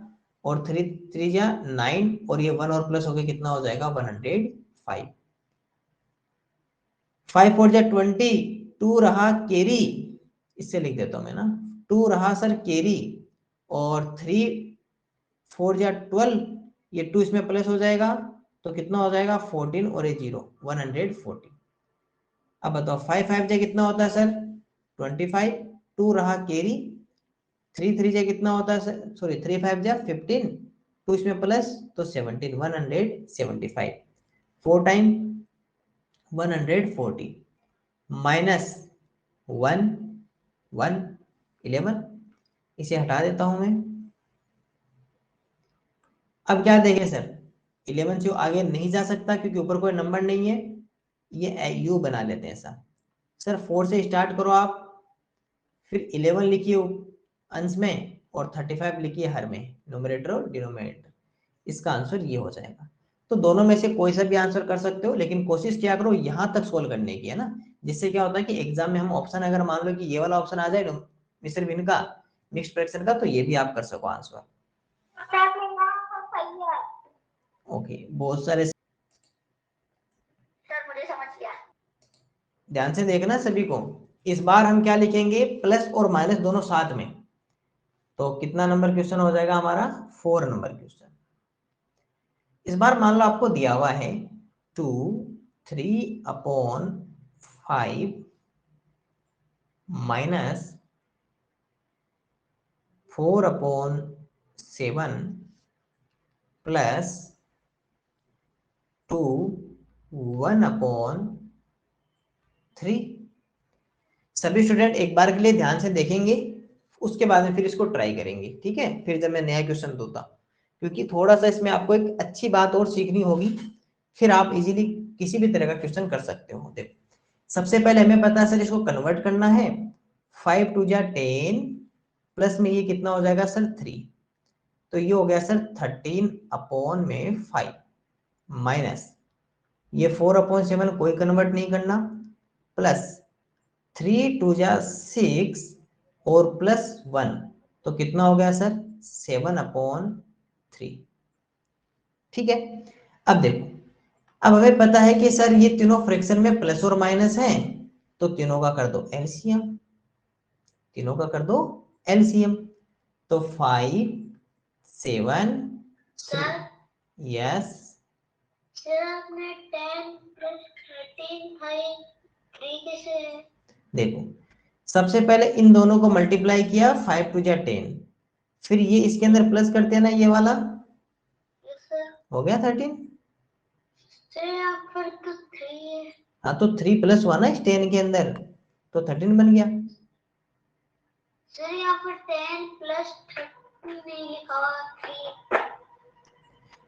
और 3 3 जा 9 और ये 1 और प्लस होके कितना हो जाएगा 105। 5 4 जा 20, 2 रहा कैरी, इससे लिख देता हूं मैं ना, 2 रहा सर कैरी और 3 4 जा 12, ये 2 इसमें प्लस हो जाएगा तो कितना हो जाएगा 14 और ये 0 140। अब बताओ 5 5 जा कितना होता है सर 25, 2 रहा कैरी, 3 3 जा कितना होता है सर, सॉरी 3 5 जा 15, 2 इसमें प्लस तो 17 175। 4 टाइम 140 माइनस 1 1 11, इसे हटा देता हूं मैं। अब क्या देखें सर, 11 से आगे नहीं जा सकता क्योंकि ऊपर कोई नंबर नहीं है, ये यू बना लेते हैं ऐसा। सर 4 से स्टार्ट करो आप, फिर 11 लिखिए अंश में और 35 लिखिए हर में, न्यूमरेटर और डिनोमिनेटर। इसका आंसर ये हो जाएगा। तो दोनों में से कोई सा भी आंसर कर सकते हो, लेकिन कोशिश क्या करो यहां तक सोल्व करने की, है ना। जिससे क्या होता है कि एग्जाम में हम ऑप्शन अगर मान लो कि ये वाला ऑप्शन आ जाए मिश्र भिन्न का, मिक्स्ड फ्रैक्शन का, तो ये भी आप कर सको आंसर। ओके बहुत सारे सर मुझे समझ गया। ध्यान से देखना सभी को। इस बार हम क्या लिखेंगे, प्लस और माइनस दोनों साथ में। तो कितना नंबर क्वेश्चन हो जाएगा हमारा? 4 नंबर क्वेश्चन। इस बार मान लो आपको दिया हुआ है 2 3/5 माइनस 4/7 प्लस 2 1/3। सभी स्टूडेंट एक बार के लिए ध्यान से देखेंगे, उसके बाद में फिर इसको ट्राई करेंगे, ठीक है? फिर जब मैं नया क्वेश्चन दूंगा, क्योंकि थोड़ा सा इसमें आपको एक अच्छी बात और सीखनी होगी, फिर आप इजीली किसी भी तरह का क्वेश्चन कर सकते हो। देखो सबसे पहले हमें पता है सर इसको कन्वर्ट करना है। 5 2 जा 10 प्लस में ये कितना हो जाएगा सर 3, तो ये हो गया सर 13/5 माइनस ये 4/7 कोई कन्वर्ट नहीं करना, प्लस 3 2 जा 6 और प्लस 1, तो कितना हो गया सर 7/3। ठीक है, अब देखो, अब हमें पता है कि सर ये तीनों फ्रैक्शन में प्लस और माइनस हैं, तो तीनों का कर दो एलसीएम, तीनों का कर दो एलसीएम। तो 5 7 सर यस सर आपने 10 प्लस 13 5 3 कैसे है? देखो सबसे पहले इन दोनों को मल्टीप्लाई किया 5 2 जा 10, फिर ये इसके अंदर प्लस करते हैं ना, ये वाला यस सर। हो गया 13। सर यहाँ पर तो 3 है। हाँ तो 3 प्लस हुआ ना इस 10 के अंदर, तो 13 बन गया। सर यहाँ पर 10 प्लस 13 नहीं लिखा हुआ 3।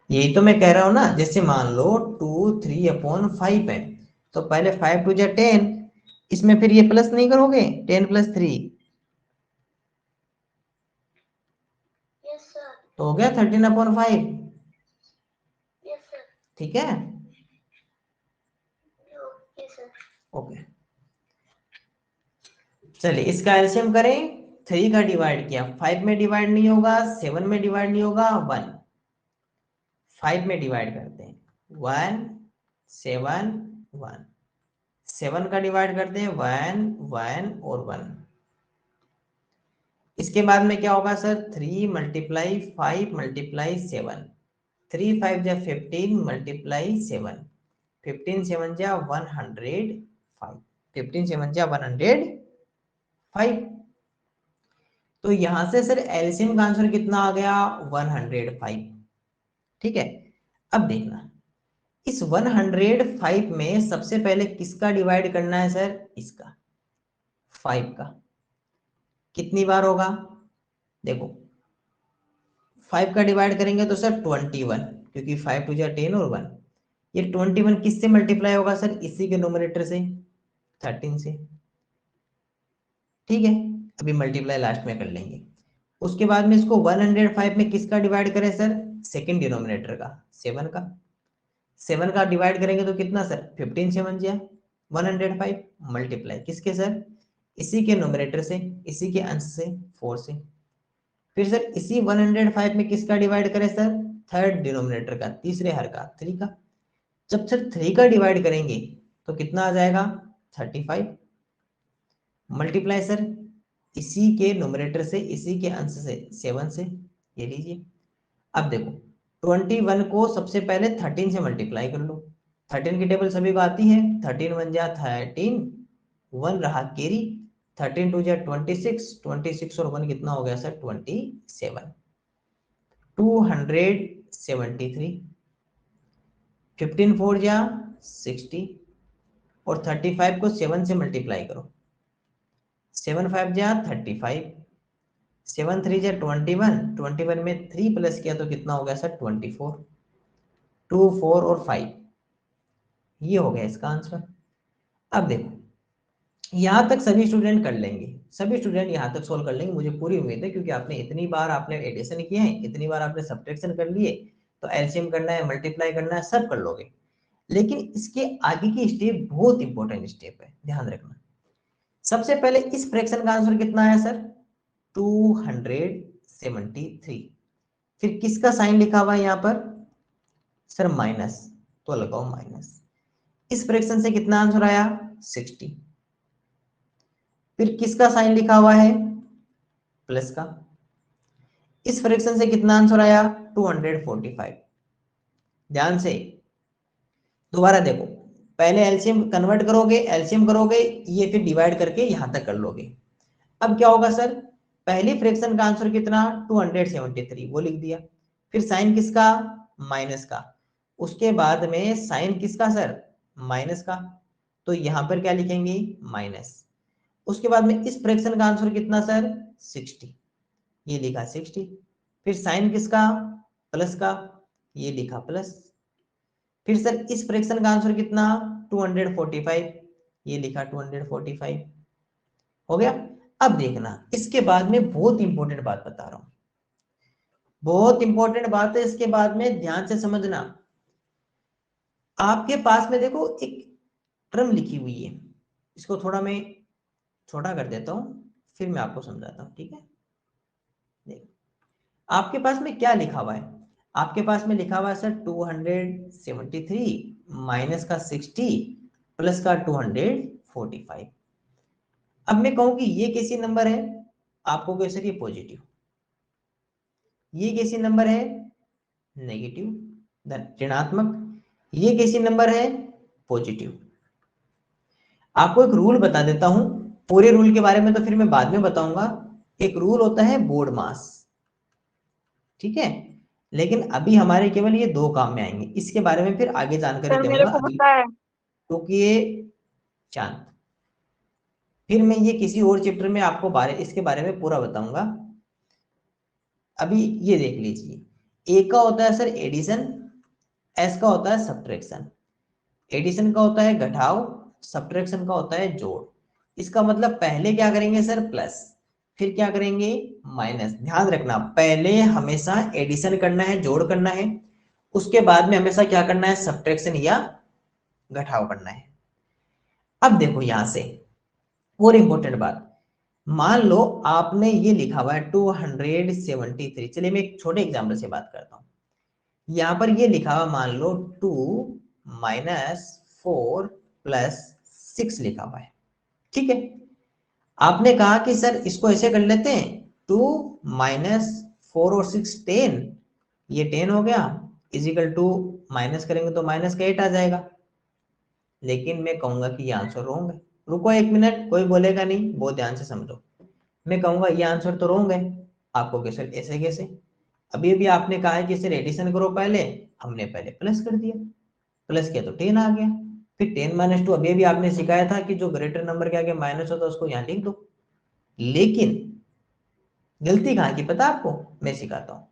यही तो मैं कह रहा हूं ना, जैसे मान लो 2 3/5 है, तो पहले 5 2 जा 10, इसमें फिर ये प्लस नहीं करोगे 10 प्लस 3, यस सर। तो हो गया 13/5। Yes sir. ठीक है, ओके सर। ओके चलिए इसका एलसीएम करें। 3 का डिवाइड किया 5 में डिवाइड नहीं होगा, 7 में डिवाइड नहीं होगा, 1 5 में डिवाइड करते हैं 1 7 1, 7 का डिवाइड करते हैं 1 1 और 1। इसके बाद में क्या होगा सर 3 मल्टीप्लाई 5 मल्टीप्लाई 7, 3 5 जा 15 मल्टीप्लाई 7, 15 7 जा 105, 15 7 जा 105। तो यहां से सर एलसीएम का आंसर कितना आ गया 105। ठीक है, अब देखना इस 105 में सबसे पहले किसका डिवाइड करना है सर, इसका 5 का। कितनी बार होगा देखो, 5 का डिवाइड करेंगे तो सर 21, क्योंकि 5 2 जा 10 और 1, ये 21 किससे मल्टीप्लाई होगा सर, इसी के नोमिनेटर से 13 से। ठीक है, अभी मल्टीप्लाई लास्ट में कर लेंगे। उसके बाद में इसको 105 में किसका डिवाइड करें सर, सेकंड डिनोमिनेटर का 7 का। 7 का डिवाइड करेंगे तो कितना सर 15 7 जा 105 मल्टीप्लाई किसके सर, इसी के नोमिनेटर से, इसी के अंश से 4 से। फिर सर इसी 105 में किसका डिवाइड करें सर, थर्ड डिनोमिनेटर का, तीसरे हर का 3 का। जब सर 3 का डिवाइड करेंगे तो कितना आ जाएगा 35 मल्टीप्लाई सर इसी के नोमिनेटर से, इसी के अंश से 7 से, ये लीजिए। अब देखो 21 को सबसे पहले 13 से मल्टीप्लाई कर लो, 13 की टेबल सभी को आती है, 13 1 जा 13, 1 रहा कैरी, 13 2 जा 26, 26 और 1 कितना हो गया सर 27, 273, 15 4 जा 60 और 35 को 7 से मल्टीप्लाई करो, 7 5 जा 35, 7 3 जा 21, 21 में 3 प्लस किया तो कितना हो गया सर 24, 2 4 और 5, ये हो गया इसका आंसर। अब देखो यहां तक सभी स्टूडेंट कर लेंगे, सभी स्टूडेंट यहां तक सोल्व कर लेंगे, मुझे पूरी उम्मीद है, क्योंकि आपने इतनी बार आपने एडिशन किए हैं, इतनी बार आपने सब्ट्रैक्शन कर लिए, तो एलसीएम करना है, मल्टीप्लाई करना है, सब कर लोगे। लेकिन इसके आगे की स्टेप बहुत इंपॉर्टेंट स्टेप है, ध्यान रखना। सबसे पहले इस फ्रैक्शन का आंसर कितना है सर 273, फिर किसका साइन लिखा हुआ है यहाँ पर सर माइनस, तो लगाओ माइनस। इस फ्रैक्शन से कितना आंसर आया 60, फिर किसका साइन लिखा हुआ है प्लस का, इस फ्रैक्शन से कितना आंसर आया 245। ध्यान से दोबारा देखो, पहले एलसीएम कन्वर्ट करोगे, एलसीएम करोगे, ये फिर डिवाइड करके यहां तक कर लोगे। अब क्या होगा सर, पहली फ्रैक्शन का आंसर कितना 273 वो लिख दिया, फिर साइन किसका माइनस का, उसके बाद में साइन किसका सर माइनस का, तो यहां पर क्या लिखेंगे माइनस, उसके बाद में इस फ्रैक्शन का आंसर कितना सर 60, ये लिखा 60, फिर साइन किसका प्लस का, ये लिखा प्लस, फिर सर इस फ्रैक्शन का आंसर कितना 245, ये लिखा 245 हो गया। अब देखना इसके बाद में बहुत इंपॉर्टेंट बात बता रहा हूं, बहुत इंपॉर्टेंट बात है, इसके बाद में ध्यान से समझना। आपके पास में देखो एक टर्म लिखी हुई है, इसको थोड़ा मैं छोटा कर देता हूं, फिर मैं आपको समझाता हूं, ठीक है। देखो आपके पास में क्या लिखा हुआ है, आपके पास में लिखा हुआ है सर 273 माइनस का 60 प्लस का 245। अब मैं कहूं कि ये कैसी नंबर है, आपको कह सर ये पॉजिटिव, ये कैसी नंबर है नेगेटिव ऋणात्मक, ये कैसी नंबर है पॉजिटिव। आपको एक रूल बता देता हूं, पूरे रूल के बारे में तो फिर मैं बाद में बताऊंगा। एक रूल होता है बोर्ड मास, ठीक है, लेकिन अभी हमारे केवल ये दो काम में आएंगे, इसके बारे में फिर आगे जानकारी सर मेरे दूंगा को अगली, पता है। क्योंकि ये चांद, फिर मैं ये किसी और चैप्टर में आपको इसके बारे में पूरा बताऊंगा। अभी ये देख लीजिए, ए का होता है सर एडिशन, एस का होता है सब्ट्रैक्शन, एडिशन का होता है घटाव, सब्ट्रैक्शन का होता है जोड़। इसका मतलब पहले क्या करेंगे सर प्लस, फिर क्या करेंगे माइनस। ध्यान रखना पहले हमेशा एडिशन करना है, जोड़ करना है, उसके बाद में हमेशा क्या करना है सब्ट्रैक्शन या घटाव करना है। अब देखो यहां से और इंपॉर्टेंट बात, मान लो आपने ये लिखा हुआ है 273, चलिए मैं एक छोटे एग्जाम्पल से बात करता हूं। यहां पर ये लिखा हुआ मान लो 2 माइनस 4 प्लस 6 लिखा हुआ है, ठीक है। आपने कहा कि सर इसको ऐसे कर लेते हैं 2 माइनस 4 और 6 10, ये 10 हो गया, इजिकल टू माइनस करेंगे तो माइनस का 8 आ जाएगा, लेकिन मैं कहूंगा कि ये आंसर रॉन्ग है। रुको एक मिनट, कोई बोलेगा नहीं, बहुत ध्यान से समझो। मैं कहूंगा ये आंसर तो रॉन्ग है, आपको कैसे ऐसे कैसे, अभी अभी आपने कहा है कि सर एडिशन करो पहले, हमने पहले प्लस कर दिया, प्लस किया तो 10 आ गया, फिर 10 माइनस 2, अभी अभी आपने सिखाया था कि जो ग्रेटर नंबर के आगे माइनस होता है उसको यहाँ लिख दो, लेकिन गलती कहाँ की पता आपको, मैं सिखाता हूं।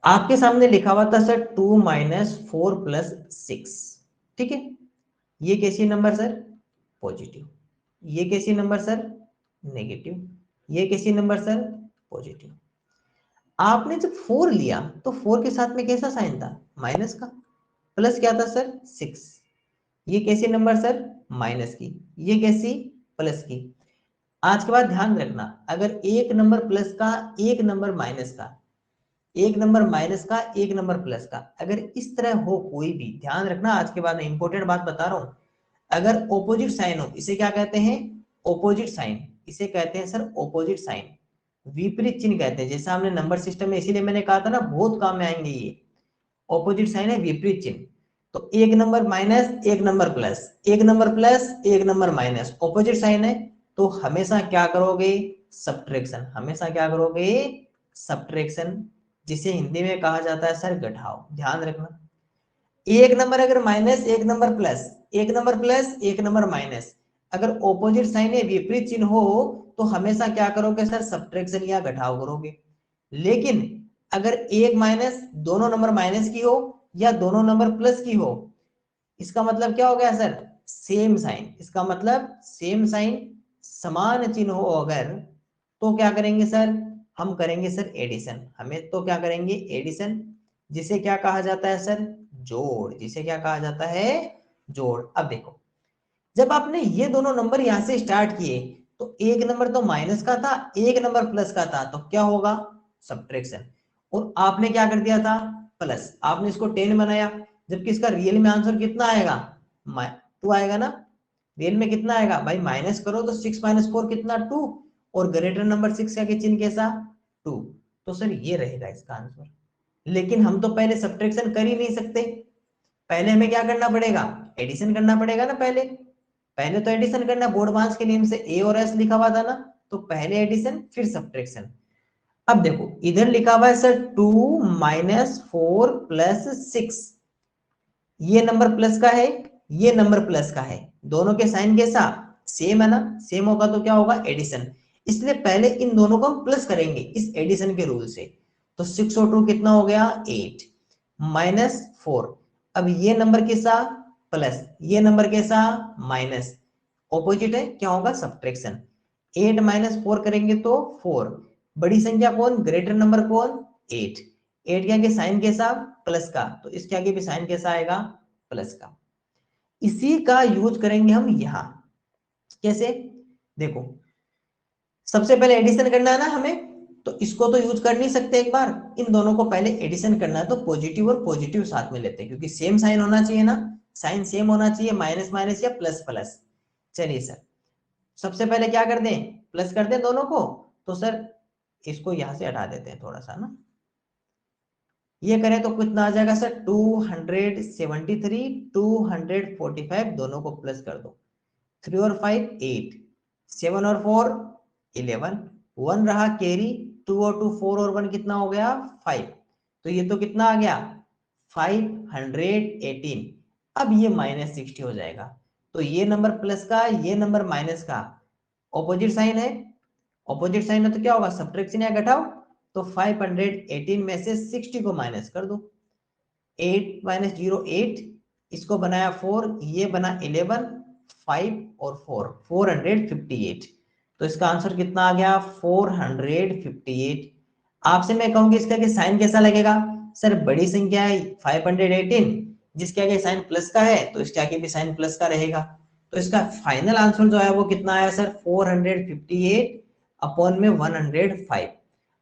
आपके सामने लिखा हुआ था सर 2 माइनस 4 प्लस 6, ठीक है, ये कैसी नंबर सर पॉजिटिव, ये कैसी नंबर सर नेगेटिव, ये कैसी नंबर सर पॉजिटिव। आपने जब 4 लिया तो 4 के साथ में कैसा साइन था माइनस का, प्लस क्या था सर 6, ये कैसी नंबर सर माइनस की, ये कैसी प्लस की। आज के बाद ध्यान रखना, अगर एक नंबर प्लस का, एक नंबर माइनस का, एक नंबर माइनस का, एक नंबर प्लस का, अगर इस तरह हो कोई भी, ध्यान रखना आज के बाद में इंपॉर्टेंट बात बता रहा हूं, अगर ऑपोजिट साइन हो, इसे क्या कहते हैं ऑपोजिट साइन, इसे कहते हैं सर ऑपोजिट साइन, विपरीत चिन्ह कहते हैं। जैसा हमने नंबर सिस्टम में, इसीलिए मैंने कहा था ना बहुत काम में आएंगे ये, ऑपोजिट साइन है विपरीत चिन्ह, तो एक नंबर माइनस एक नंबर प्लस, एक नंबर प्लस एक नंबर माइनस, ऑपोजिट साइन है, तो हमेशा क्या करोगे सब्ट्रैक्शन, हमेशा क्या करोगे सब्ट्रैक्शन, जिसे हिंदी में कहा जाता है सर घटाव। ध्यान रखना, एक नंबर अगर माइनस, एक नंबर प्लस, एक नंबर प्लस एक नंबर माइनस, अगर ऑपोजिट साइन है विपरीत चिन्ह हो तो हमेशा क्या करोगे सर सब्ट्रैक्शन या घटाव करोगे। लेकिन अगर एक माइनस दोनों नंबर माइनस की हो या दोनों नंबर प्लस की हो, इसका मतलब क्या हो गया सर सेम साइन, इसका मतलब सेम साइन समान चिन्ह हो अगर, तो क्या करेंगे सर हम करेंगे सर एडिशन, हमें तो क्या करेंगे एडिशन, जिसे क्या कहा जाता है सर जोड़, जिसे क्या कहा जाता है जोड़। अब देखो जब आपने ये दोनों नंबर यहां से स्टार्ट किए तो एक नंबर तो माइनस का था, एक नंबर प्लस का था, तो क्या होगा सब्ट्रैक्शन, और आपने क्या कर दिया था प्लस, आपने इसको 10 बनाया, जबकि इसका रियल में आंसर कितना आएगा 2 आएगा ना, रियल में कितना आएगा भाई, माइनस करो तो 6 माइनस 4 कितना 2, और ग्रेटर नंबर 6 का चिन्ह कैसा 2। तो सर ये रहेगा इसका आंसर। लेकिन हम तो पहले सब्ट्रैक्शन कर ही नहीं सकते, पहले हमें क्या करना पड़ेगा, एडिशन करना पड़ेगा ना। पहले तो एडिशन करना, बोर्ड मास के नियम से ए और एस लिखा हुआ था ना, तो पहले एडिशन फिर सब्ट्रैक्शन। अब देखो इधर लिखा हुआ है सर 2 - 4 + 6, ये नंबर प्लस का है, ये नंबर प्लस का है, दोनों के साइन कैसा, सेम है ना, सेम होगा तो क्या होगा, एडिशन। इसलिए पहले इन दोनों को हम प्लस करेंगे इस एडिशन के रूल से। तो 6 और 2 कितना हो गया, 8 - 4। अब ये नंबर कैसा, प्लस, ये नंबर कैसा, माइनस, ऑपोजिट है, क्या होगा, सब्ट्रैक्शन। 8 - 4 करेंगे तो 4, बड़ी संख्या कौन, ग्रेटर नंबर कौन, 8। 8 के आगे साइन कैसा, प्लस का, तो इसके आगे भी साइन कैसा आएगा, प्लस का। इसी का यूज करेंगे हम यहां। कैसे, देखो सबसे पहले एडिशन करना है ना हमें, तो इसको तो यूज कर नहीं सकते एक बार, इन दोनों को पहले एडिशन करना है, तो पॉजिटिव और पॉजिटिव साथ में लेते हैं, क्योंकि सेम साइन होना चाहिए ना, साइन सेम होना चाहिए, माइनस माइनस या प्लस प्लस। चलिए सर, सबसे पहले क्या कर दें, प्लस कर दें दोनों को। तो सर इसको यहां से हटा देते हैं थोड़ा सा ना, ये करें तो कितना आ जाएगा सर, 273, 245, दोनों को प्लस कर दो, 3 और 5 8, 7 और 4 11, 1 रहा कैरी, 2 और 2 4 और 1 कितना हो गया, 5। तो ये तो कितना आ गया, 518। अब ये -60 हो जाएगा, तो ये नंबर प्लस का, ये नंबर माइनस का, ऑपोजिट साइन है, ऑपोजिट साइन है तो क्या होगा, सब्ट्रैक्शन या घटाओ। तो 518 में से 60 को माइनस कर दो, 8 - 0 8, इसको बनाया 4, ये बना 11, 5 और 4 458। तो इसका आंसर कितना आ गया, 458। आपसे मैं कहूंगी इसका कि साइन कैसा लगेगा, सर बड़ी संख्या है 518, जिसके आगे साइन प्लस का है तो इसके आगे भी साइन प्लस का रहेगा। तो इसका फाइनल आंसर जो है वो कितना आया सर, 458 अपॉन में 105।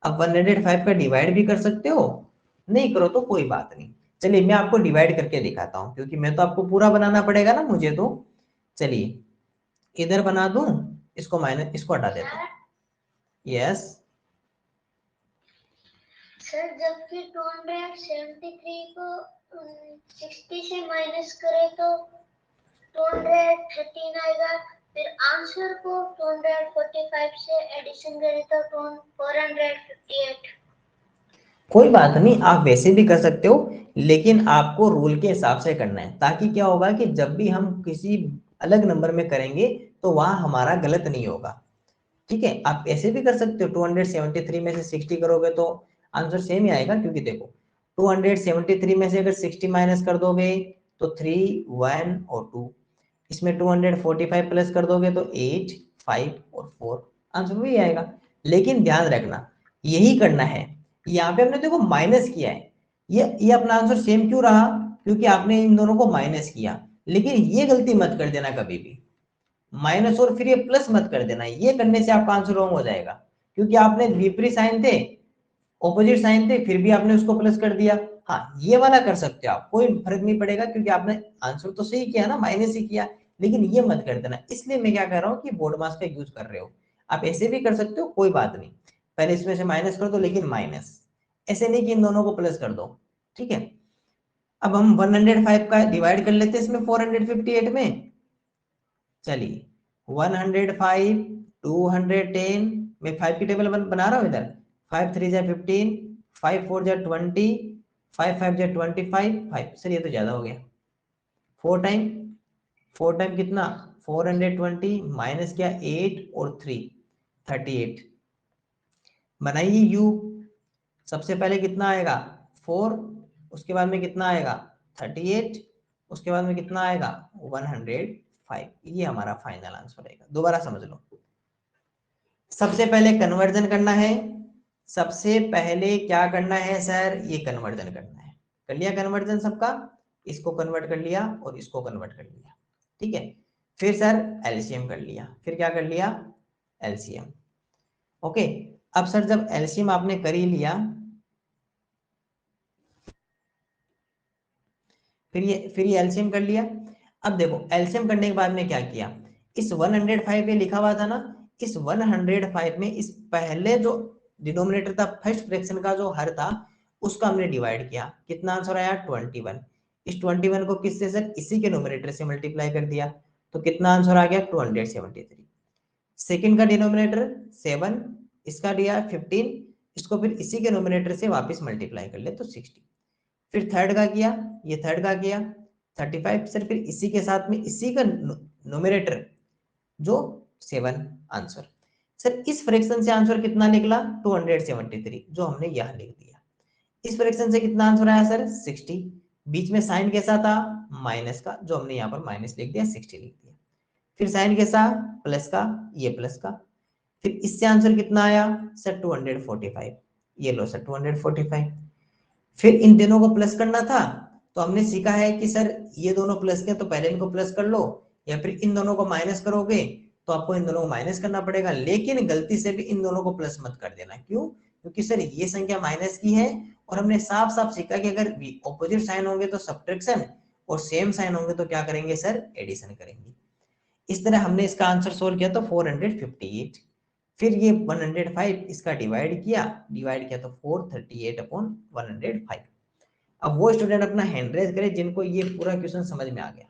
अब 105 का डिवाइड भी कर सकते हो, नहीं करो तो कोई बात नहीं। चलिए मैं आपको डिवाइड करके दिखाता हूं, क्योंकि मैं तो आपको पूरा बनाना पड़ेगा ना मुझे तो। चलिए इधर बना दूं, इसको माइनस, इसको हटा देता हूं। यस सर जबकि 273 को 60 से माइनस करें तो 213 आएगा, फिर आंसर को 245 से एडिशन करें तो 458। कोई बात नहीं, आप वैसे भी कर सकते हो, लेकिन आपको रूल के हिसाब से करना है, ताकि क्या होगा कि जब भी हम किसी अलग नंबर में करेंगे तो वहां हमारा गलत नहीं होगा। ठीक है, आप ऐसे भी कर सकते हो, 273 में से 60 करोगे तो आंसर सेम ही आएगा, क्योंकि देखो 273 में से अगर 60 माइनस कर दोगे तो 3 1 और 2, इसमें 245 प्लस कर दोगे तो 8 5 और 4, आंसर वही आएगा। लेकिन ध्यान रखना, यही करना है, यहाँ पे हमने देखो माइनस किया है, ये अपना आंसर सेम क्यों रहा, क्योंकि आपने इन दोनों को माइनस किया। लेकिन ये गलती मत कर देना कभी भी, माइनस और फिर ये प्लस मत कर देना, ये करने से आपका आंसर रॉन्ग हो जाएगा, क्योंकि आपने विपरीत साइन थे, ऑपोजिट साइन थे, फिर भी आपने उसको प्लस कर दिया। हाँ ये वाला कर सकते हो आप, कोई फर्क नहीं पड़ेगा, क्योंकि आपने आंसर तो सही किया ना, माइनस ही किया। लेकिन ये मत कर देना, इसलिए मैं क्या कर रहा हूँ कि बोर्ड मास का यूज कर रहे हो। आप ऐसे भी कर सकते हो, कोई बात नहीं, पहले इसमें से माइनस कर दो, लेकिन माइनस, ऐसे नहीं कि इन दोनों को प्लस कर दो। ठीक है, अब हम 105 का डिवाइड कर लेते हैं इसमें 458 में। चलिए 105 210, मैं 5 की टेबल बना रहा हूँ इधर, 5 3 जा 15, 5 4 जा 20, 5 5 जा 25, 5 सर ये तो ज्यादा हो गया, 4 टाइम कितना, 420 माइनस किया 8 और 3 38, बनाइए u। सबसे पहले कितना आएगा 4, उसके बाद में कितना आएगा 38, उसके बाद में कितना आएगा 105। ये हमारा फाइनल आंसर रहेगा। दोबारा समझ लो, सबसे पहले कन्वर्जन करना है, सबसे पहले क्या करना है सर, ये कन्वर्जन करना है। कर लिया कन्वर्जन सबका, इसको कन्वर्ट कर लिया और इसको कन्वर्ट कर लिया। ठीक है, फिर सर एलसीएम कर लिया, फिर क्या कर लिया, एलसीएम। ओके, अब सर जब एलसीएम आपने कर ही लिया, फिर ये एलसीएम कर लिया। अब देखो एलसीएम करने के बाद में क्या किया, इस 105 पे लिखा हुआ था ना, इस 105 में इस पहले जो डिनोमिनेटर था फर्स्ट फ्रैक्शन का जो हर था उसको हमने डिवाइड किया, कितना आंसर आया 21। इस 21 को किससे सर, इसी के नोमिनेटर से मल्टीप्लाई कर दिया, तो कितना आंसर आ गया 273। सेकंड का डिनोमिनेटर 7, इसका दिया 15, इसको फिर इसी के नोमिनेटर से वापस मल्टीप्लाई कर ले तो 60। फिर थर्ड का किया, ये थर्ड का किया 35 सर, फिर इसी के साथ में इसी का नोमिनेटर जो 7 आंसर। सर इस फ्रैक्शन से आंसर कितना निकला 273, जो हमने यहां लिख दिया। इस फ्रैक्शन से कितना आंसर आया सर 60, बीच में साइन कैसा था माइनस का, जो हमने यहाँ पर माइनस लिख दिया 60 लिख दिया। फिर साइन कैसा प्लस का, ये प्लस का। फिर इससे आंसर कितना आया सर 245, ये लो सर 245। फिर इन दोनों को प्लस करना था, तो हमने सीखा है कि सर ये दोनों प्लस के तो पहले इनको प्लस कर लो, या फिर इन दोनों को माइनस करोगे तो आपको इन दोनों को माइनस करना पड़ेगा, लेकिन गलती से भी इन दोनों को प्लस मत कर देना। क्यों? क्योंकि सर ये संख्या माइनस की है, और हमने साफ साफ सीखा कि अगर ऑपोजिट साइन होंगे तो सब्ट्रैक्शन, और सेम साइन होंगे तो क्या करेंगे सर, एडिशन करेंगे। इस तरह हमने इसका आंसर सोल्व किया तो 458। फिर ये 105 इसका डिवाइड किया तो 438/105। अब वो स्टूडेंट अपना हैंड रेज करे जिनको ये पूरा क्वेश्चन समझ में आ गया।